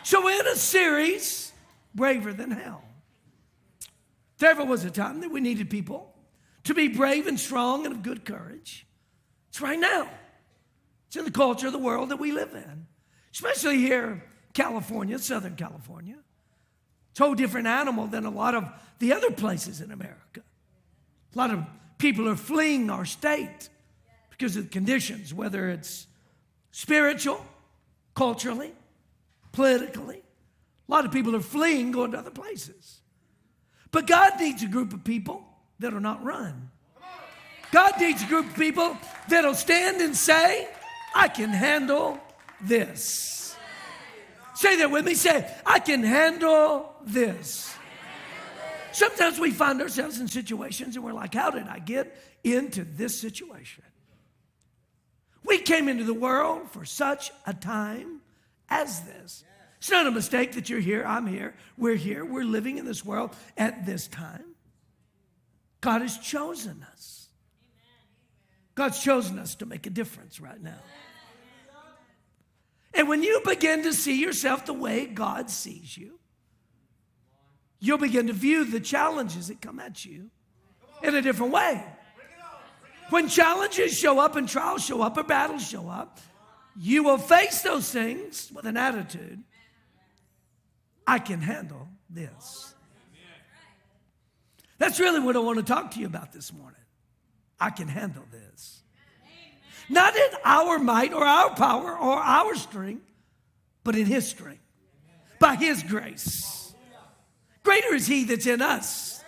So in a series, Braver Than Hell. There ever was a time that we needed people to be brave and strong and of good courage. It's right now. It's in the culture of the world that we live in. Especially here in California, Southern California. It's a whole different animal than a lot of the other places in America. A lot of people are fleeing our state because of the conditions, whether it's spiritual, culturally, politically. A lot of people are fleeing, going to other places. But God needs a group of people that'll not run. God needs a group of people that'll stand and say, I can handle this. Say that with me. Say, I can handle this. Sometimes we find ourselves in situations and we're like, how did I get into this situation? We came into the world for such a time as this. It's not a mistake that you're here, I'm here, we're living in this world at this time. God has chosen us. God's chosen us to make a difference right now. And when you begin to see yourself the way God sees you, you'll begin to view the challenges that come at you in a different way. When challenges show up and trials show up or battles show up, you will face those things with an attitude, I can handle this. That's really what I want to talk to you about this morning. I can handle this. Not in our might or our power or our strength, but in His strength. By His grace. Greater is He that's in us.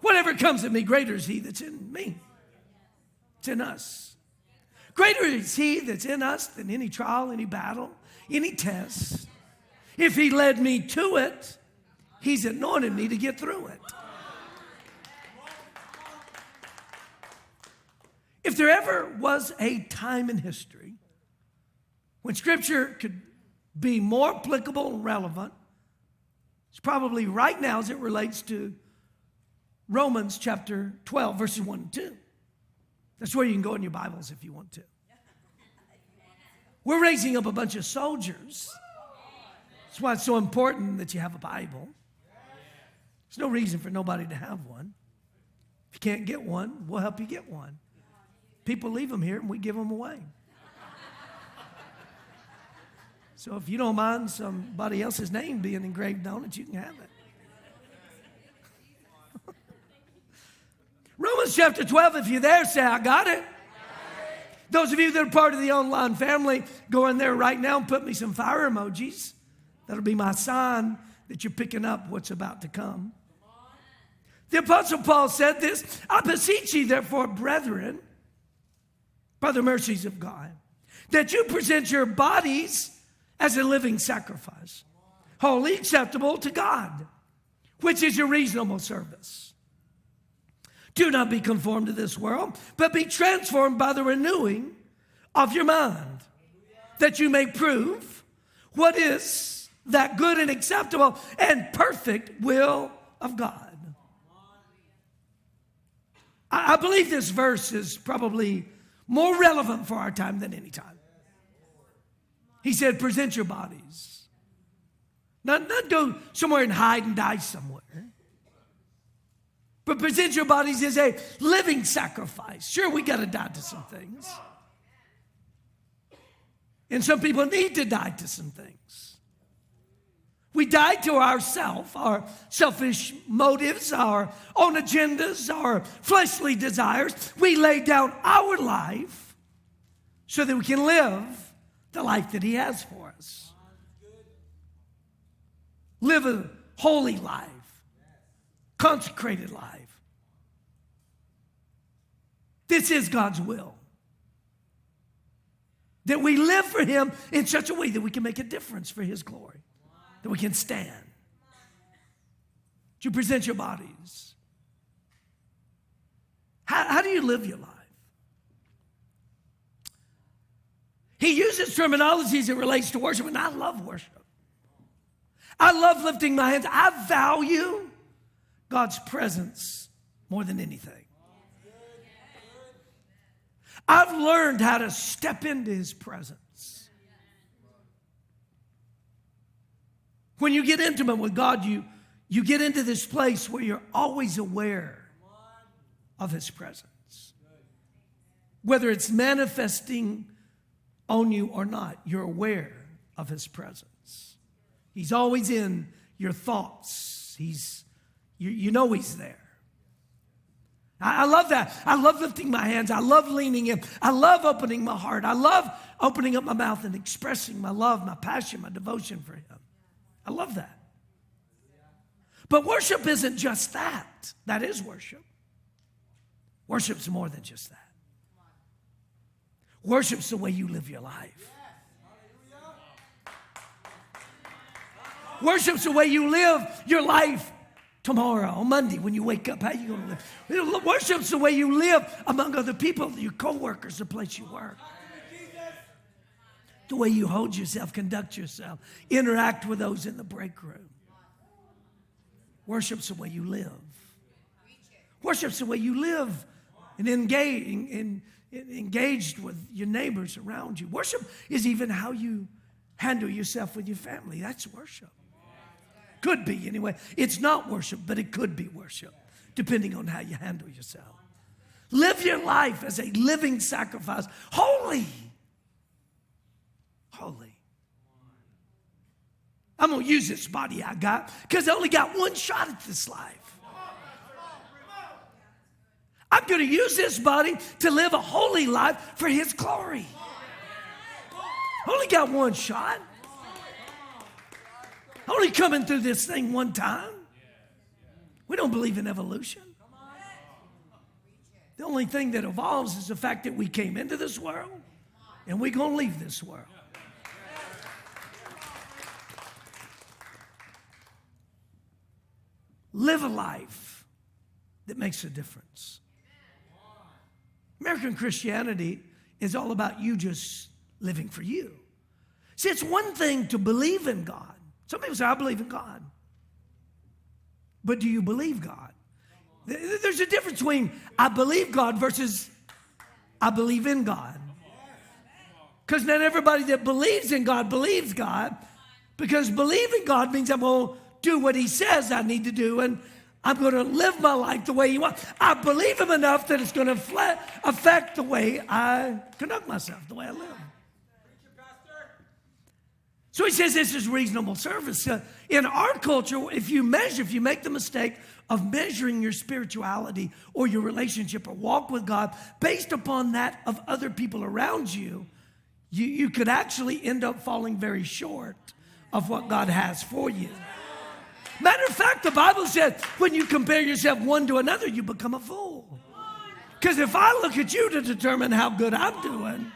Whatever comes at me, greater is He that's in me. It's in us. Greater is He that's in us than any trial, any battle, any test. If He led me to it, He's anointed me to get through it. If there ever was a time in history when Scripture could be more applicable and relevant, it's probably right now as it relates to Romans chapter 12, verses 1 and 2. That's where you can go in your Bibles if you want to. We're raising up a bunch of soldiers. That's why it's so important that you have a Bible. There's no reason for nobody to have one. If you can't get one, we'll help you get one. People leave them here and we give them away. So if you don't mind somebody else's name being engraved on it, you can have it. Romans chapter 12, if you're there, say, I got it. Those of you that are part of the online family, go in there right now and put me some fire emojis. That'll be my sign that you're picking up what's about to come. The Apostle Paul said this, I beseech ye therefore, brethren, by the mercies of God, that you present your bodies as a living sacrifice, wholly acceptable to God, which is your reasonable service. Do not be conformed to this world, but be transformed by the renewing of your mind, that you may prove what is that good and acceptable and perfect will of God. I believe this verse is probably more relevant for our time than any time. He said, present your bodies. Not go somewhere and hide and die somewhere. But present your bodies as a living sacrifice. Sure, we got to die to some things. And some people need to die to some things. We die to ourselves, our selfish motives, our own agendas, our fleshly desires. We lay down our life so that we can live the life that He has for us. Live a holy life, consecrated life. This is God's will. That we live for Him in such a way that we can make a difference for His glory. That we can stand. You present your bodies. How do you live your life? He uses terminology as it relates to worship, and I love worship. I love lifting my hands. I value God's presence more than anything. I've learned how to step into His presence. When you get intimate with God, you get into this place where you're always aware of his presence. Whether it's manifesting on you or not, you're aware of his presence. He's always in your thoughts. You know he's there. I love that. I love lifting my hands. I love leaning in. I love opening my heart. I love opening up my mouth and expressing my love, my passion, my devotion for him. I love that. But worship isn't just that. That is worship. Worship's more than just that. Worship's the way you live your life. Worship's the way you live your life tomorrow, on Monday, when you wake up. How you going to live? Worship's the way you live among other people, your co-workers, the place you work. The way you hold yourself, conduct yourself, interact with those in the break room. Worship's the way you live. Worship's the way you live and engaged with your neighbors around you. Worship is even how you handle yourself with your family. That's worship. Could be anyway. It's not worship, but it could be worship, depending on how you handle yourself. Live your life as a living sacrifice, holy. Holy. I'm going to use this body I got because I only got one shot at this life. I'm going to use this body to live a holy life for his glory. Only got one shot. Only coming through this thing one time. We don't believe in evolution. The only thing that evolves is the fact that we came into this world and we're going to leave this world. Live a life that makes a difference. American Christianity is all about you just living for you. See, it's one thing to believe in God. Some people say, I believe in God. But do you believe God? There's a difference between I believe God versus I believe in God. Because not everybody that believes in God believes God. Because believing God means I'm going to do what he says I need to do, and I'm going to live my life the way he wants. I believe him enough that it's going to affect the way I conduct myself, the way I live. So he says this is reasonable service. In our culture, if you make the mistake of measuring your spirituality or your relationship or walk with God based upon that of other people around you, you could actually end up falling very short of what God has for you. Matter of fact, the Bible says when you compare yourself one to another, you become a fool. Because if I look at you to determine how good I'm doing,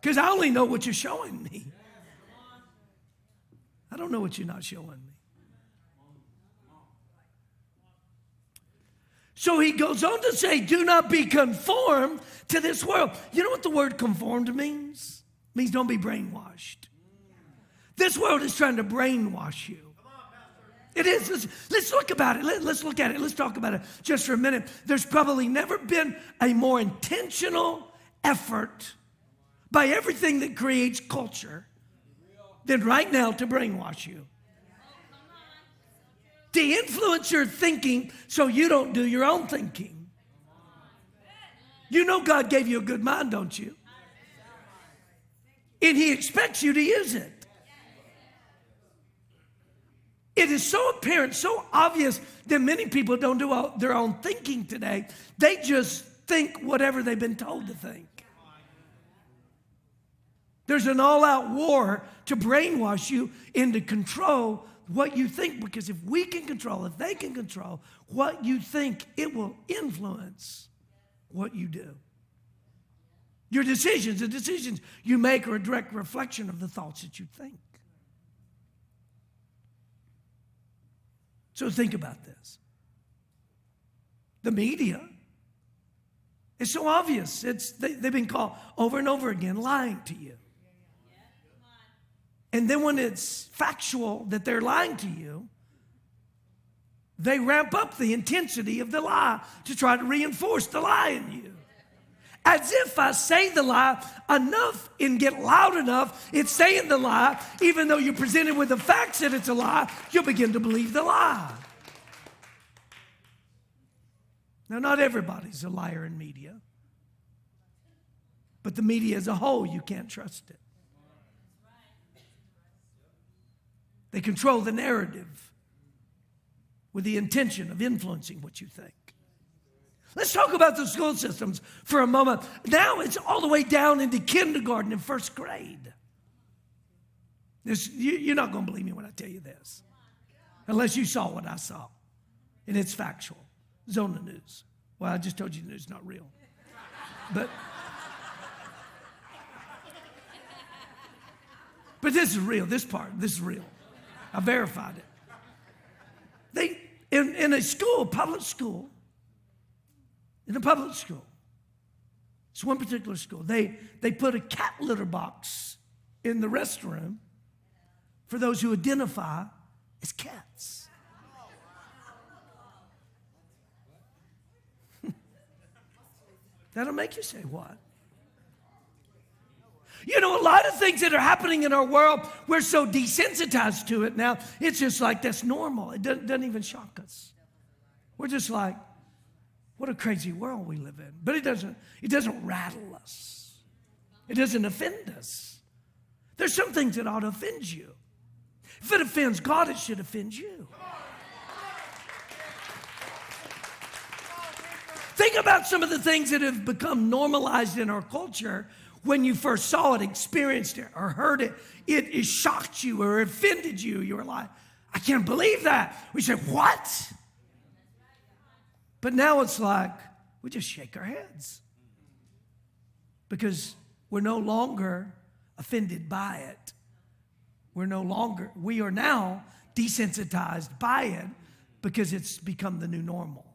because I only know what you're showing me. I don't know what you're not showing me. So he goes on to say, do not be conformed to this world. You know what the word conformed means? It means don't be brainwashed. This world is trying to brainwash you. It is. Let's look about it. Let's look at it. Let's talk about it just for a minute. There's probably never been a more intentional effort by everything that creates culture than right now to brainwash you. To influence your thinking so you don't do your own thinking. You know God gave you a good mind, don't you? And he expects you to use it. It is so apparent, so obvious that many people don't do their own thinking today. They just think whatever they've been told to think. There's an all-out war to brainwash you into control what you think, because if we can control, if they can control what you think, it will influence what you do. Your decisions, the decisions you make are a direct reflection of the thoughts that you think. So think about this. The media is so obvious. They've been called over and over again lying to you. And then when it's factual that they're lying to you, they ramp up the intensity of the lie to try to reinforce the lie in you. as if I say the lie enough and get loud enough, it's saying the lie, even though you're presented with the facts that it's a lie, you'll begin to believe the lie. Now, not everybody's a liar in media, but the media as a whole, you can't trust it. They control the narrative with the intention of influencing what you think. Let's talk about the school systems for a moment. Now it's all the way down into kindergarten and first grade. You're not going to believe me when I tell you this, unless you saw what I saw, and it's factual. It's on the news. Well, I just told you the news is not real. But this is real. This is real. I verified it. They in a school, public school, in a public school, it's one particular school, they put a cat litter box in the restroom for those who identify as cats. That'll make you say, what? You know, a lot of things that are happening in our world, we're so desensitized to it now, it's just like that's normal. It doesn't even shock us. We're just like, what a crazy world we live in. But it doesn't rattle us. It doesn't offend us. There's some things that ought to offend you. If it offends God, it should offend you. Think about some of the things that have become normalized in our culture. When you first saw it, experienced it, or heard it, it shocked you or offended you. You were like, I can't believe that. We said, what? But now it's like, we just shake our heads. Because we're no longer offended by it. We are now desensitized by it because it's become the new normal.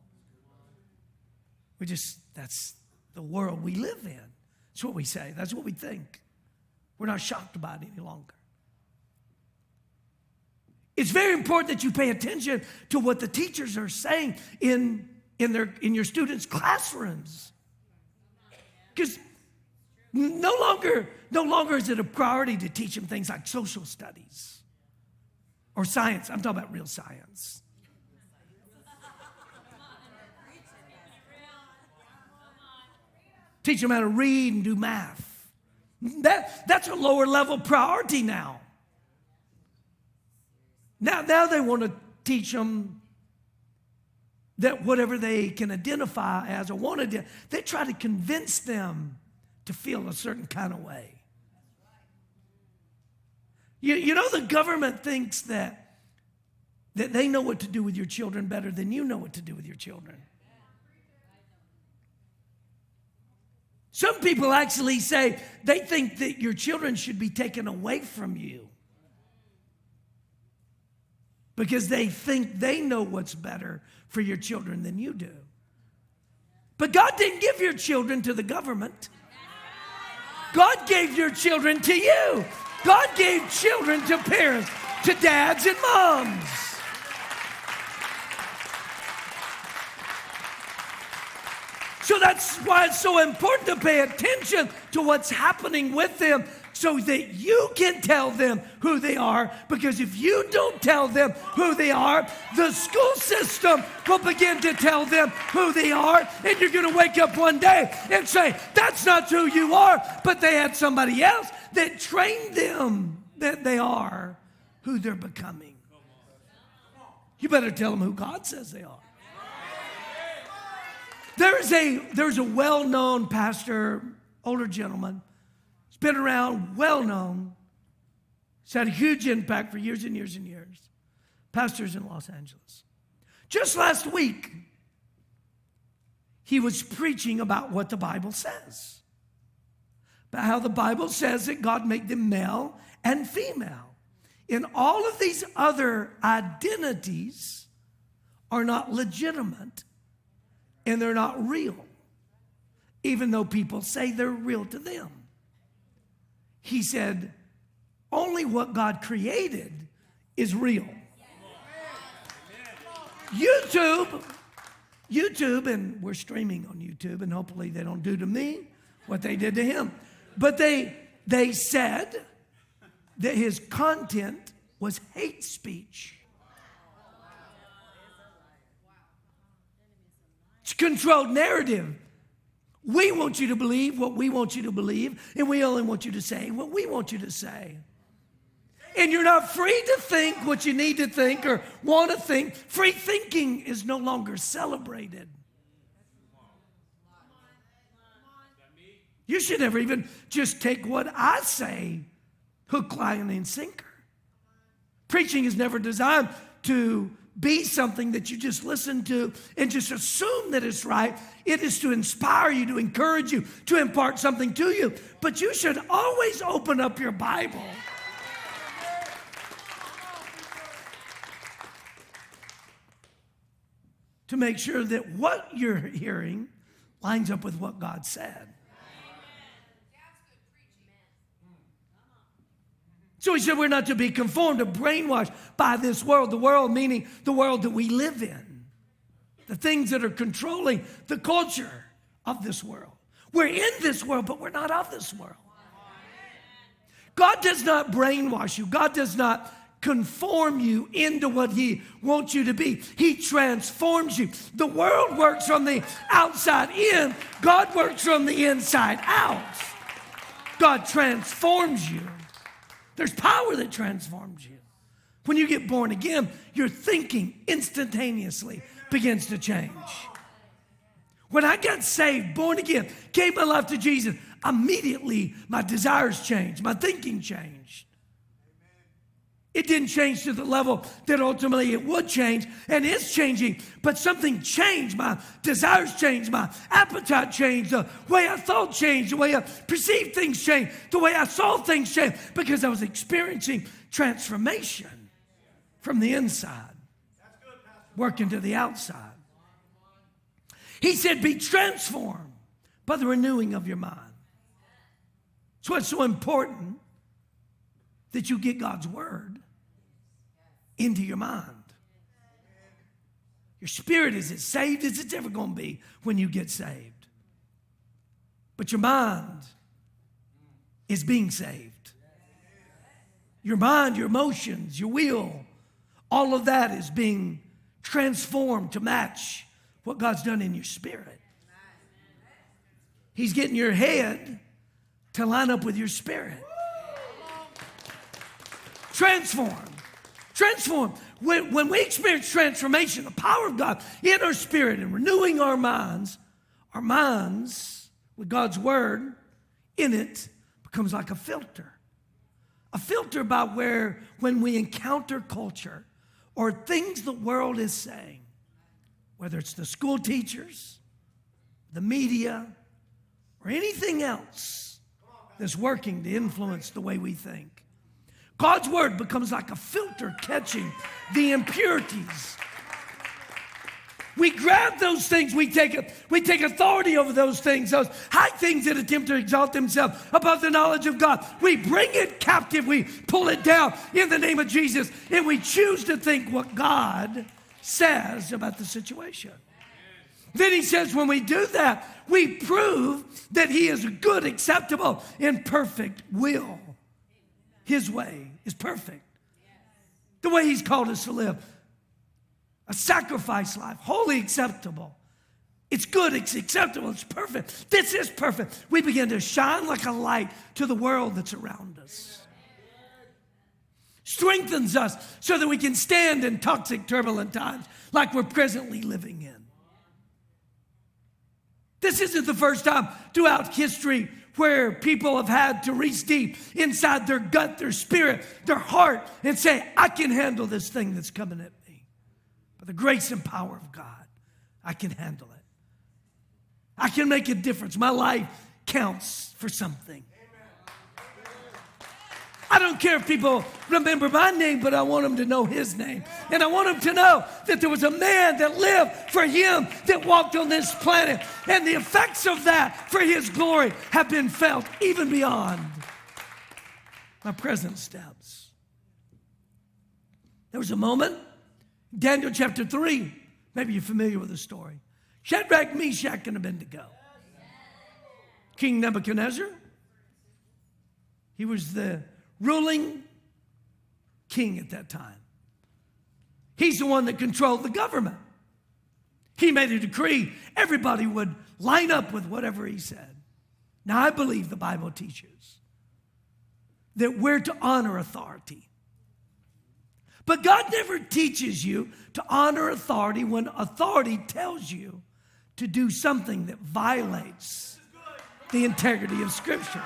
That's the world we live in. That's what we say. That's what we think. We're not shocked by it any longer. It's very important that you pay attention to what the teachers are saying in your students' classrooms. Because no longer is it a priority to teach them things like social studies or science. I'm talking about real science. Teach them how to read and do math. That's a lower level priority now. Now they want to teach them that whatever they can identify as or want to, they try to convince them to feel a certain kind of way. You know, the government thinks that they know what to do with your children better than you know what to do with your children. Some people actually say they think that your children should be taken away from you because they think they know what's better for your children than you do. But God didn't give your children to the government. God gave your children to you. God gave children to parents, to dads and moms. So that's why it's so important to pay attention to what's happening with them so that you can tell them who they are. Because if you don't tell them who they are, the school system will begin to tell them who they are. And you're going to wake up one day and say, that's not who you are. But they had somebody else that trained them that they are who they're becoming. You better tell them who God says they are. There's a well-known pastor, older gentleman. He's been around, well-known. He's had a huge impact for years and years and years. Pastors in Los Angeles. Just last week, he was preaching about what the Bible says. About how the Bible says that God made them male and female. And all of these other identities are not legitimate. And they're not real, even though people say they're real to them. He said, only what God created is real. YouTube, and we're streaming on YouTube, and hopefully they don't do to me, what they did to him. But they said that his content was hate speech. It's controlled narrative. We want you to believe what we want you to believe, and we only want you to say what we want you to say. And you're not free to think what you need to think or want to think. Free thinking is no longer celebrated. You should never even just take what I say, hook, line, and sinker. Preaching is never designed to be something that you just listen to and just assume that it's right. It is to inspire you, to encourage you, to impart something to you. But you should always open up your Bible. To make sure that what you're hearing lines up with what God said. So he said we're not to be conformed or brainwashed by this world. The world meaning the world that we live in. The things that are controlling the culture of this world. We're in this world, but we're not of this world. God does not brainwash you. God does not conform you into what he wants you to be. He transforms you. The world works from the outside in. God works from the inside out. God transforms you. There's power that transforms you. When you get born again, your thinking instantaneously begins to change. When I got saved, born again, gave my life to Jesus, immediately my desires changed. My thinking changed. It didn't change to the level that ultimately it would change, and it's changing, but something changed. My desires changed, my appetite changed, the way I thought changed, the way I perceived things changed, the way I saw things changed, because I was experiencing transformation from the inside, working to the outside. He said, be transformed by the renewing of your mind. That's why it's so important that you get God's word into your mind. Your spirit is as saved as it's ever going to be when you get saved. But your mind is being saved. Your mind, your emotions, your will, all of that is being transformed to match what God's done in your spirit. He's getting your head to line up with your spirit. Transform. When we experience transformation, the power of God in our spirit and renewing our minds with God's word in it becomes like a filter. A filter by when we encounter culture or things the world is saying, whether it's the school teachers, the media, or anything else that's working to influence the way we think. God's word becomes like a filter catching the impurities. We grab those things, we take authority over those things, those high things that attempt to exalt themselves above the knowledge of God. We bring it captive, we pull it down in the name of Jesus, and we choose to think what God says about the situation. Then he says when we do that, we prove that he is good, acceptable, and perfect will. His way is perfect. The way he's called us to live. A sacrifice life, wholly acceptable. It's good, it's acceptable, it's perfect. This is perfect. We begin to shine like a light to the world that's around us. Strengthens us so that we can stand in toxic, turbulent times like we're presently living in. This isn't the first time throughout history where people have had to reach deep inside their gut, their spirit, their heart, and say, I can handle this thing that's coming at me. By the grace and power of God, I can handle it. I can make a difference. My life counts for something. I don't care if people remember my name, but I want them to know his name. And I want them to know that there was a man that lived for him that walked on this planet. And the effects of that for his glory have been felt even beyond my present steps. There was a moment, Daniel chapter 3, maybe you're familiar with the story. Shadrach, Meshach, and Abednego. King Nebuchadnezzar, he was the ruling king at that time. He's the one that controlled the government. He made a decree. Everybody would line up with whatever he said. Now, I believe the Bible teaches that we're to honor authority. But God never teaches you to honor authority when authority tells you to do something that violates the integrity of Scripture.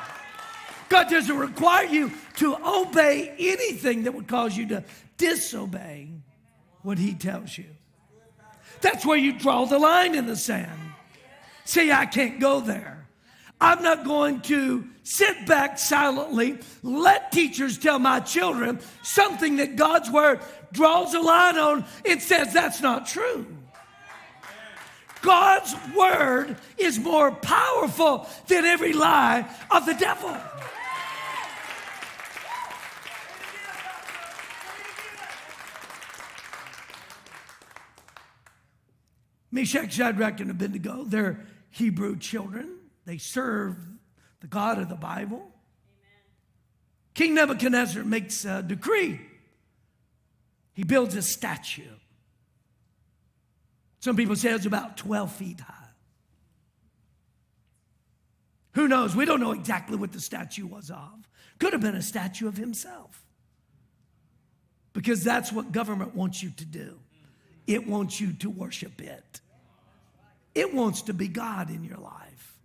God doesn't require you to obey anything that would cause you to disobey what he tells you. That's where you draw the line in the sand. Say, I can't go there. I'm not going to sit back silently, let teachers tell my children something that God's word draws a line on and says that's not true. God's word is more powerful than every lie of the devil. Meshach, Shadrach, and Abednego, they're Hebrew children. They serve the God of the Bible. Amen. King Nebuchadnezzar makes a decree. He builds a statue. Some people say it's about 12 feet high. Who knows? We don't know exactly what the statue was of. Could have been a statue of himself. Because that's what government wants you to do. It wants you to worship it. It wants to be God in your life.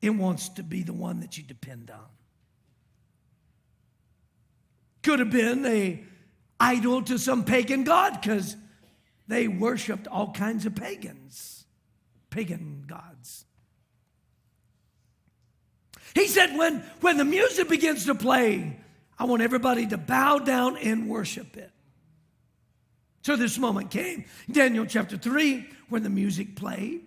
It wants to be the one that you depend on. Could have been an idol to some pagan god because they worshiped all kinds of pagan gods. He said, when the music begins to play, I want everybody to bow down and worship it. So this moment came, Daniel chapter 3, when the music played,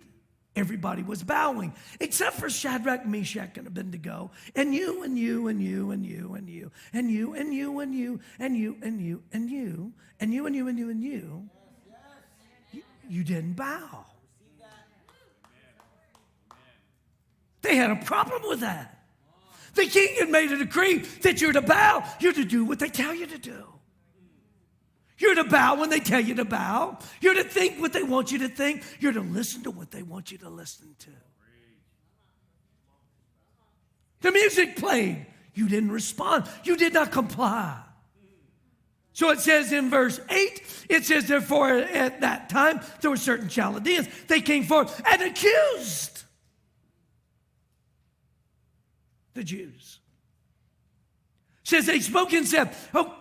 everybody was bowing, except for Shadrach, Meshach, and Abednego, and you, and you, and you, and you, and you, and you, and you, and you, and you, and you, and you, and you, and you, and you, and you. You didn't bow. They had a problem with that. The king had made a decree that you're to bow, you're to do what they tell you to do. You're to bow when they tell you to bow. You're to think what they want you to think. You're to listen to what they want you to listen to. The music played. You didn't respond. You did not comply. So it says in verse 8, it says, therefore at that time there were certain Chaldeans. They came forth and accused the Jews. Says they spoke and said,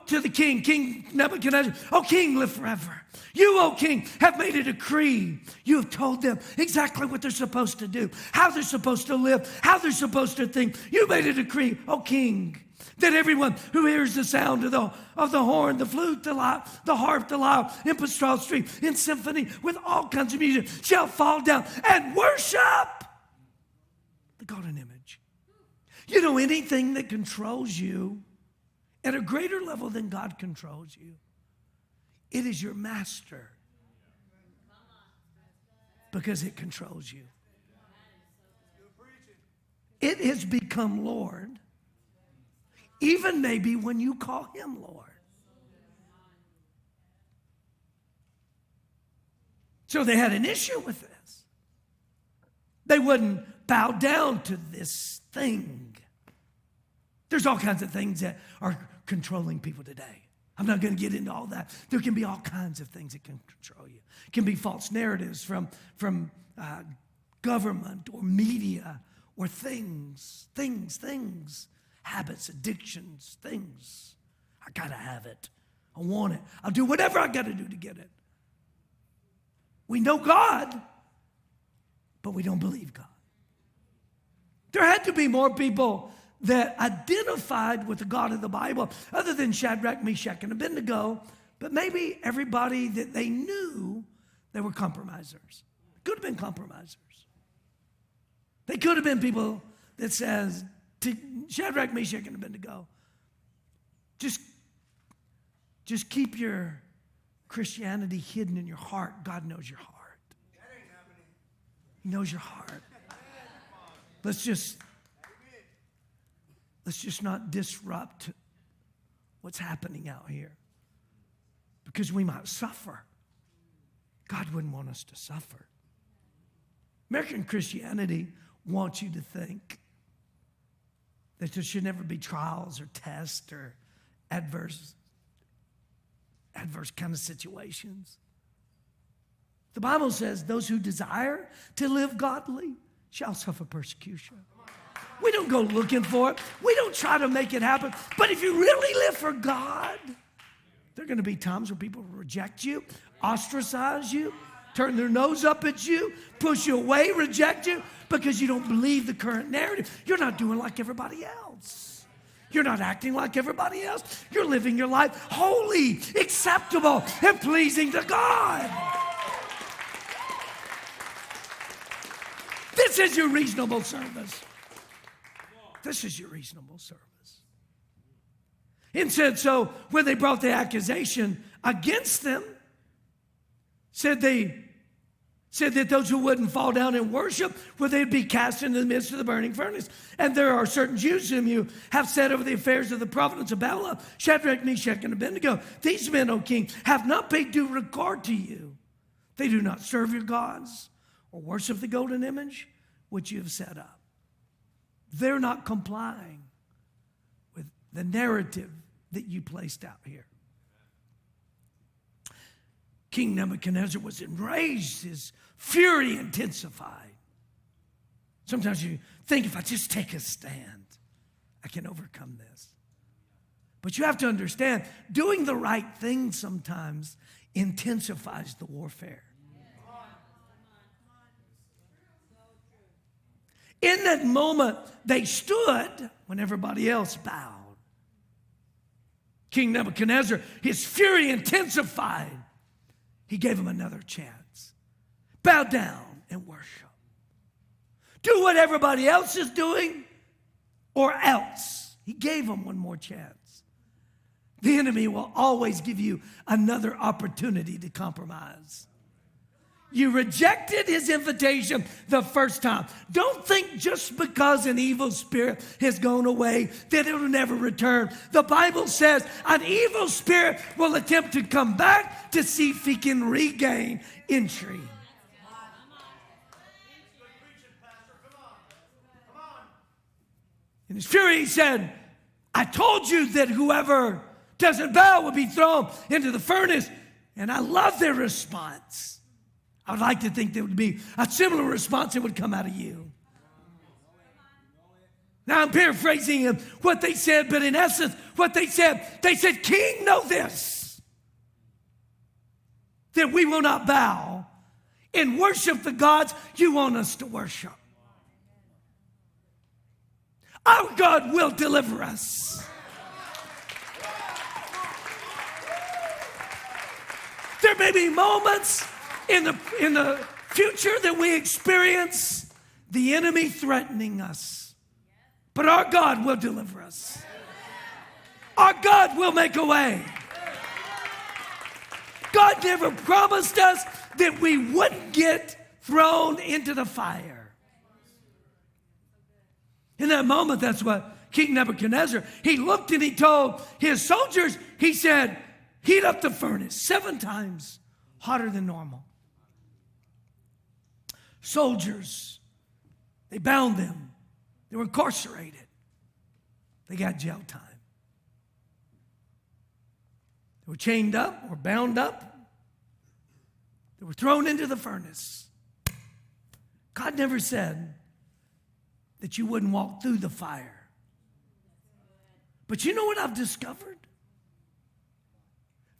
to the king, King Nebuchadnezzar, O king, live forever. You, O king, have made a decree. You have told them exactly what they're supposed to do, how they're supposed to live, how they're supposed to think. You made a decree, O king, that everyone who hears the sound of the horn, the flute, the harp, the lyre, in pastoral street, in symphony, with all kinds of music, shall fall down and worship the golden image. You know, anything that controls you at a greater level than God controls you, it is your master because it controls you. It has become Lord, even maybe when you call him Lord. So they had an issue with this. They wouldn't bow down to this thing. There's all kinds of things that are controlling people today. I'm not going to get into all that. There can be all kinds of things that can control you. It can be false narratives from government or media or things, habits, addictions, things. I got to have it. I want it. I'll do whatever I got to do to get it. We know God, but we don't believe God. There had to be more people that identified with the God of the Bible, other than Shadrach, Meshach, and Abednego, but maybe everybody that they knew, they were compromisers. Could have been compromisers. They could have been people that says to Shadrach, Meshach, and Abednego, just keep your Christianity hidden in your heart. God knows your heart. He knows your heart. Let's just not disrupt what's happening out here, because we might suffer. God wouldn't want us to suffer. American Christianity wants you to think that there should never be trials or tests or adverse kind of situations. The Bible says those who desire to live godly shall suffer persecution. We don't go looking for it. We don't try to make it happen. But if you really live for God, there are going to be times where people reject you, ostracize you, turn their nose up at you, push you away, reject you, because you don't believe the current narrative. You're not doing like everybody else. You're not acting like everybody else. You're living your life holy, acceptable, and pleasing to God. This is your reasonable service. This is your reasonable service. And said, so when they brought the accusation against them, said that those who wouldn't fall down and worship, well, they'd be cast into the midst of the burning furnace. And there are certain Jews whom you have set over the affairs of the province of Babylon, Shadrach, Meshach, and Abednego. These men, O king, have not paid due regard to you. They do not serve your gods or worship the golden image which you have set up. They're not complying with the narrative that you placed out here. King Nebuchadnezzar was enraged. His fury intensified. Sometimes you think, if I just take a stand, I can overcome this. But you have to understand, doing the right thing sometimes intensifies the warfare. In that moment, they stood when everybody else bowed. King Nebuchadnezzar, his fury intensified. He gave him another chance. Bow down and worship. Do what everybody else is doing, or else. He gave him one more chance. The enemy will always give you another opportunity to compromise. You rejected his invitation the first time. Don't think just because an evil spirit has gone away that it will never return. The Bible says an evil spirit will attempt to come back to see if he can regain entry. In his fury, he said, I told you that whoever doesn't bow will be thrown into the furnace. And I love their response. I would like to think there would be a similar response that would come out of you. Now I'm paraphrasing what they said, but in essence, what they said, King, know this, that we will not bow and worship the gods you want us to worship. Our God will deliver us. There may be moments in the future that we experience the enemy threatening us. But our God will deliver us. Our God will make a way. God never promised us that we wouldn't get thrown into the fire. In that moment, that's what King Nebuchadnezzar, he looked and he told his soldiers, he said, heat up the furnace 7 times hotter than normal. Soldiers, they bound them. They were incarcerated. They got jail time. They were chained up or bound up. They were thrown into the furnace. God never said that you wouldn't walk through the fire. But you know what I've discovered?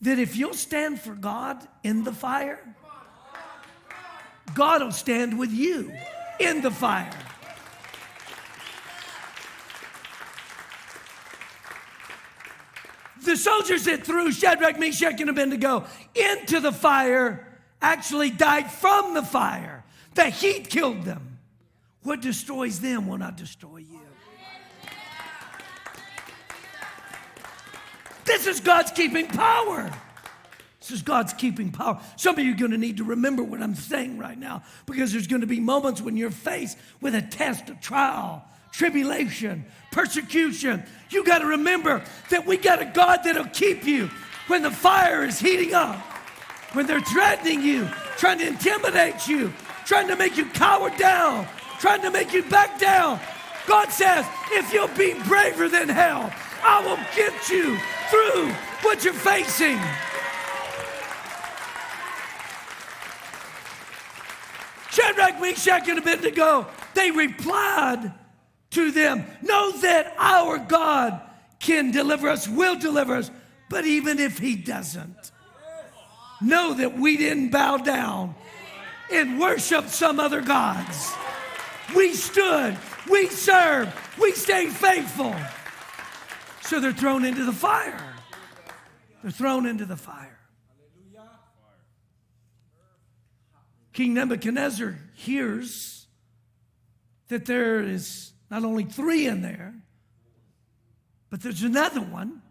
That if you'll stand for God in the fire, God will stand with you in the fire. The soldiers that threw Shadrach, Meshach, and Abednego into the fire actually died from the fire. The heat killed them. What destroys them will not destroy you. This is God's keeping power. This is God's keeping power. Some of you are going to need to remember what I'm saying right now, because there's going to be moments when you're faced with a test, a trial, tribulation, persecution. You got to remember that we got a God that'll keep you when the fire is heating up, when they're threatening you, trying to intimidate you, trying to make you cower down, trying to make you back down. God says, if you'll be braver than hell, I will get you through what you're facing. Shadrach, Meshach, and Abednego, they replied to them, know that our God can deliver us, will deliver us, but even if he doesn't, know that we didn't bow down and worship some other gods. We stood, we served, we stayed faithful. So they're thrown into the fire. They're thrown into the fire. King Nebuchadnezzar hears that there is not only 3 in there, but there's another one.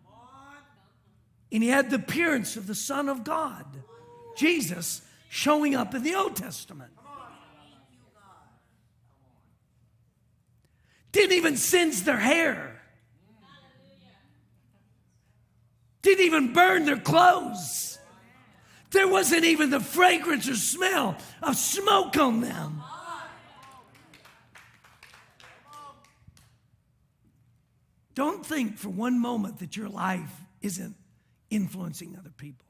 And he had the appearance of the Son of God, Jesus, showing up in the Old Testament. Didn't even singe their hair. Didn't even burn their clothes. There wasn't even the fragrance or smell of smoke on them. Don't think for one moment that your life isn't influencing other people.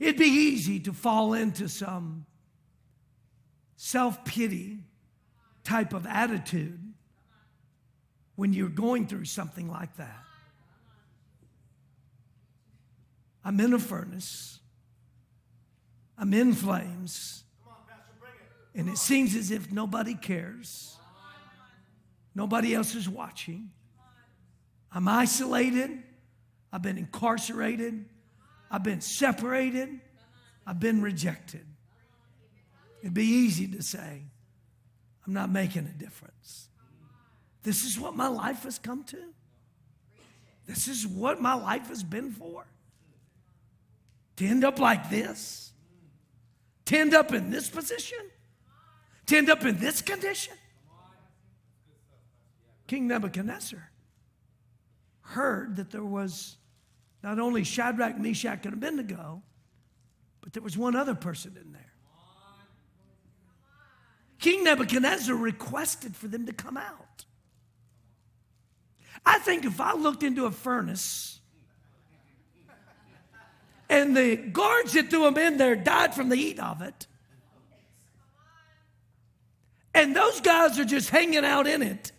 It'd be easy to fall into some self-pity type of attitude when you're going through something like that. I'm in a furnace. I'm in flames. And it seems as if nobody cares. Nobody else is watching. I'm isolated. I've been incarcerated. I've been separated. I've been rejected. It'd be easy to say, I'm not making a difference. This is what my life has come to. This is what my life has been for. To end up like this? To end up in this position? To end up in this condition? King Nebuchadnezzar heard that there was not only Shadrach, Meshach, and Abednego, but there was one other person in there. King Nebuchadnezzar requested for them to come out. I think if I looked into a furnace and the guards that threw them in there died from the heat of it, and those guys are just hanging out in it,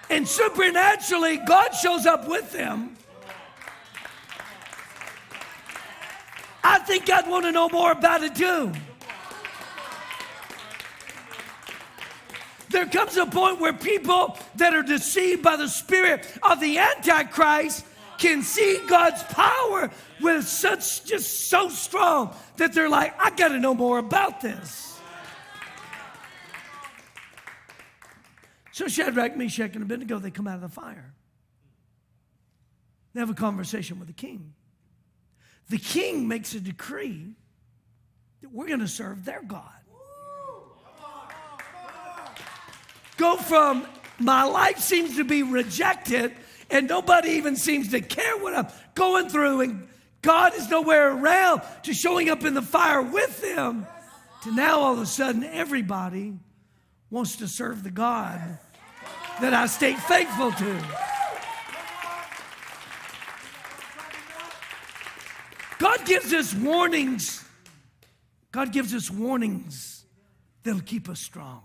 and supernaturally God shows up with them, I think I'd want to know more about it too. There comes a point where people that are deceived by the spirit of the Antichrist can see God's power with such, just so strong that they're like, I got to know more about this. So Shadrach, Meshach, and Abednego, they come out of the fire. They have a conversation with the king. The king makes a decree that we're going to serve their God. Go from my life seems to be rejected and nobody even seems to care what I'm going through and God is nowhere around, to showing up in the fire with them, to now all of a sudden everybody wants to serve the God that I stayed faithful to. God gives us warnings. God gives us warnings that'll keep us strong.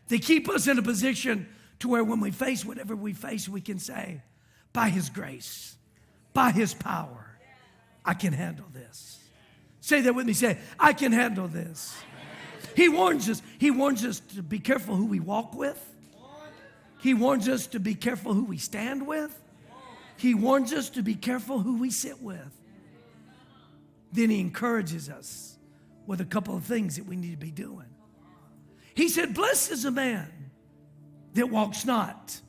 They keep us in a position to where when we face whatever we face, we can say, by His grace, by His power, I can handle this. Say that with me. Say, I can handle this. He warns us. He warns us to be careful who we walk with. He warns us to be careful who we stand with. He warns us to be careful who we sit with. Then He encourages us with a couple of things that we need to be doing. He said, blessed is a man that walks not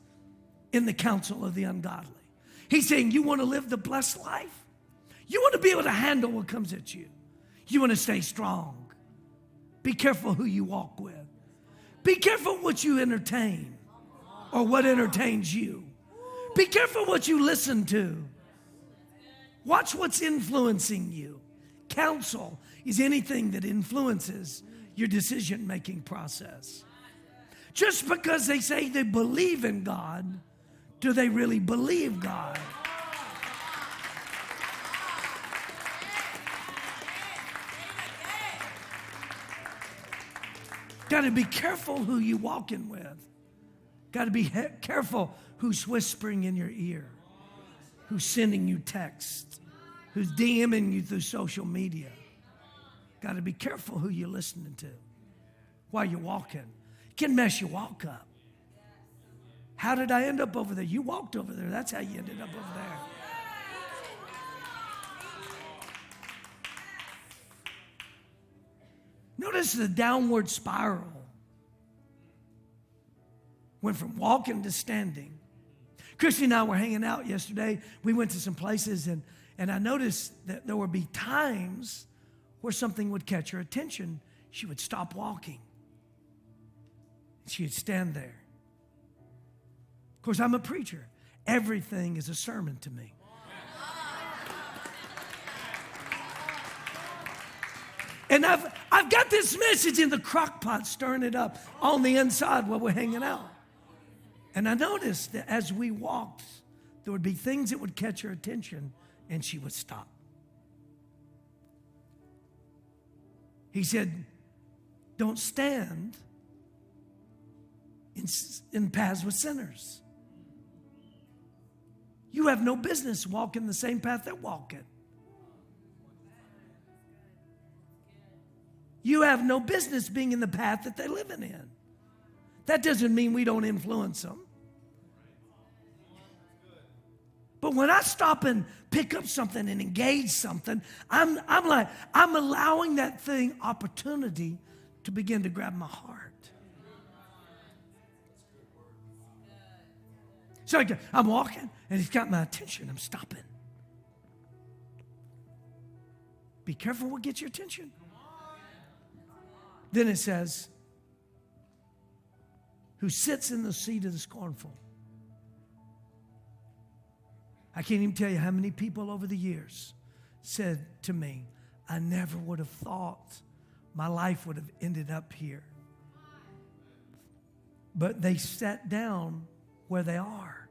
in the counsel of the ungodly. He's saying you want to live the blessed life. You want to be able to handle what comes at you. You want to stay strong. Be careful who you walk with. Be careful what you entertain or what entertains you. Be careful what you listen to. Watch what's influencing you. Counsel is anything that influences your decision-making process. Just because they say they believe in God, do they really believe God? Got to be careful who you walking with. Got to be careful who's whispering in your ear, who's sending you texts, who's DMing you through social media. Got to be careful who you're listening to while you're walking. It can mess your walk up. How did I end up over there? You walked over there. That's how you ended up over there. Notice the downward spiral. Went from walking to standing. Christy and I were hanging out yesterday. We went to some places, and I noticed that there would be times where something would catch her attention. She would stop walking. She would stand there. Of course, I'm a preacher. Everything is a sermon to me. And I've got this message in the crock pot, stirring it up on the inside while we're hanging out. And I noticed that as we walked, there would be things that would catch her attention, and she would stop. He said, don't stand in paths with sinners. You have no business walking the same path they're walking. You have no business being in the path that they're living in. That doesn't mean we don't influence them. But when I stop and pick up something and engage something, I'm allowing that thing opportunity to begin to grab my heart. So I'm walking and he's got my attention. I'm stopping. Be careful what gets your attention. Then it says, who sits in the seat of the scornful. I can't even tell you how many people over the years said to me, I never would have thought my life would have ended up here. But they sat down where they are.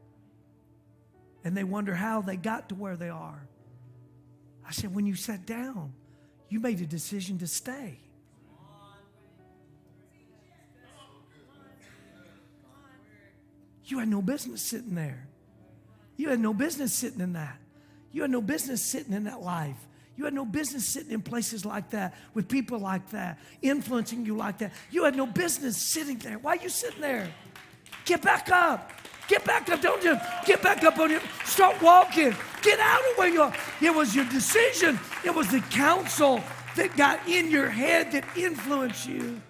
And they wonder how they got to where they are. I said, when you sat down, you made a decision to stay. You had no business sitting there. You had no business sitting in that. You had no business sitting in that life. You had no business sitting in places like that, with people like that, influencing you like that. You had no business sitting there. Why are you sitting there? Get back up. Get back up. Don't just get back up on you. Start walking. Get out of where you are. It was your decision. It was the counsel that got in your head that influenced you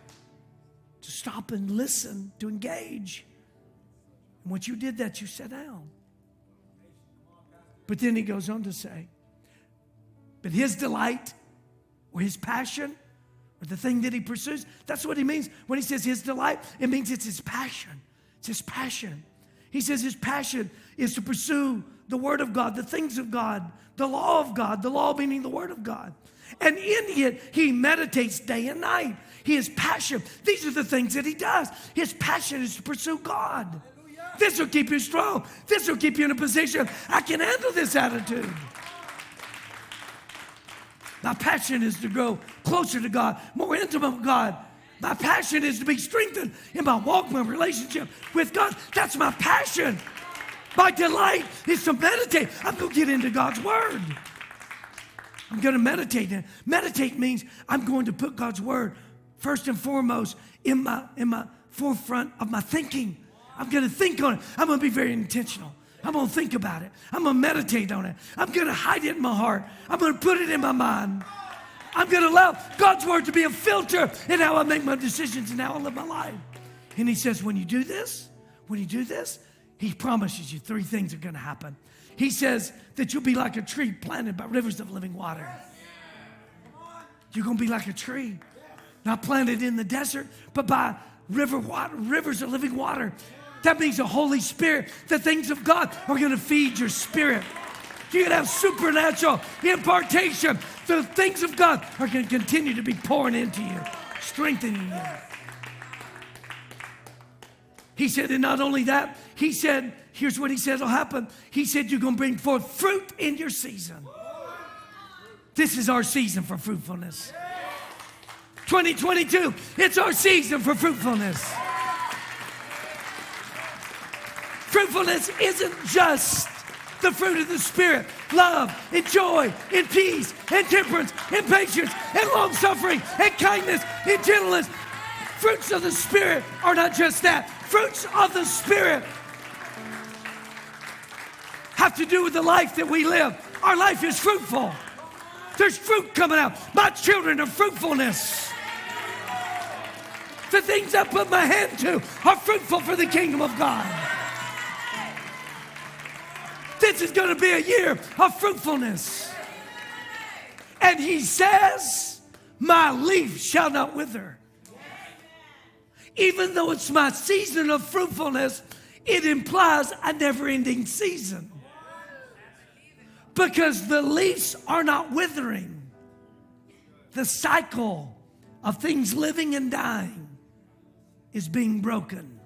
to stop and listen, to engage. And once you did that, you sat down. But then he goes on to say, but his delight or his passion or the thing that he pursues, that's what he means when he says his delight. It means it's his passion. It's his passion. He says his passion is to pursue the word of God, the things of God, the law meaning the word of God. And in it, he meditates day and night. His passion, these are the things that he does. His passion is to pursue God. This will keep you strong. This will keep you in a position, I can handle this attitude. My passion is to grow closer to God, more intimate with God. My passion is to be strengthened in my walk, my relationship with God. That's my passion. My delight is to meditate. I'm going to get into God's word. I'm going to meditate. Meditate means I'm going to put God's word first and foremost in my forefront of my thinking. I'm going to think on it. I'm going to be very intentional. I'm going to think about it. I'm going to meditate on it. I'm going to hide it in my heart. I'm going to put it in my mind. I'm going to allow God's word to be a filter in how I make my decisions and how I live my life. And he says, when you do this, He promises you 3 things are going to happen. He says that you'll be like a tree planted by rivers of living water. You're going to be like a tree, not planted in the desert, but by rivers of living water. That means the Holy Spirit, the things of God are going to feed your spirit. You're going to have supernatural impartation. The things of God are going to continue to be pouring into you, strengthening you. He said, and not only that, he said, here's what he said will happen. He said, you're going to bring forth fruit in your season. This is our season for fruitfulness. 2022, it's our season for fruitfulness. Fruitfulness isn't just the fruit of the Spirit, love and joy and peace and temperance and patience and long-suffering and kindness and gentleness. Fruits of the Spirit are not just that. Fruits of the Spirit have to do with the life that we live. Our life is fruitful. There's fruit coming out. My children are fruitfulness. The things I put my hand to are fruitful for the kingdom of God. This is going to be a year of fruitfulness. And he says, my leaf shall not wither. Even though it's my season of fruitfulness, it implies a never-ending season. Because the leaves are not withering. The cycle of things living and dying is being broken.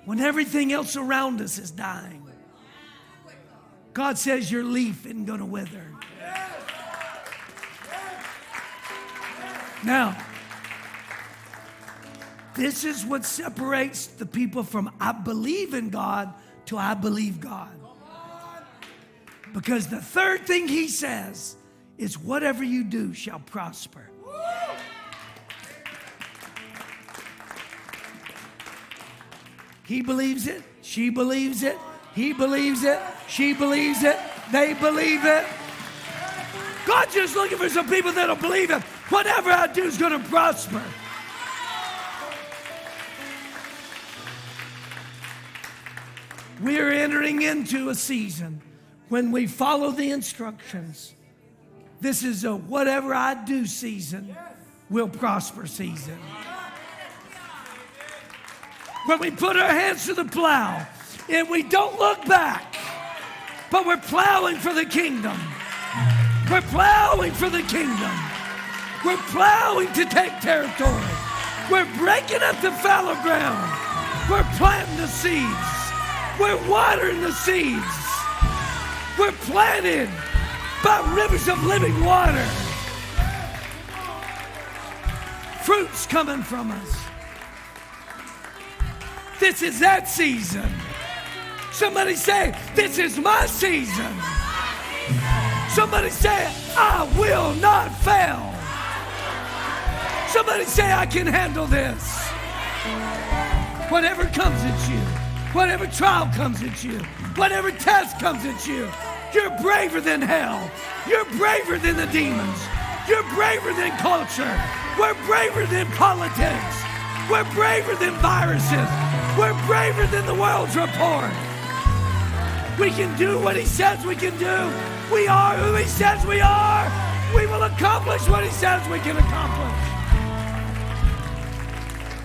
When everything else around us is dying, God says your leaf isn't going to wither. Now, this is what separates the people from I believe in God to I believe God. Because the third thing he says is whatever you do shall prosper. He believes it. She believes it. He believes it. She believes it. They believe it. God's just looking for some people that'll believe it. Whatever I do is going to prosper. We're entering into a season when we follow the instructions. This is a whatever I do season will prosper season. When we put our hands to the plow and we don't look back, but we're plowing for the kingdom. We're plowing for the kingdom. We're plowing to take territory. We're breaking up the fallow ground. We're planting the seeds. We're watering the seeds. We're planted by rivers of living water. Fruit's coming from us. This is that season. Somebody say, this is my season. Somebody say, I will not fail. Somebody say, I can handle this. Whatever comes at you, whatever trial comes at you, whatever test comes at you, you're braver than hell. You're braver than the demons. You're braver than culture. We're braver than politics. We're braver than viruses. We're braver than the world's report. We can do what he says we can do. We are who he says we are. We will accomplish what he says we can accomplish.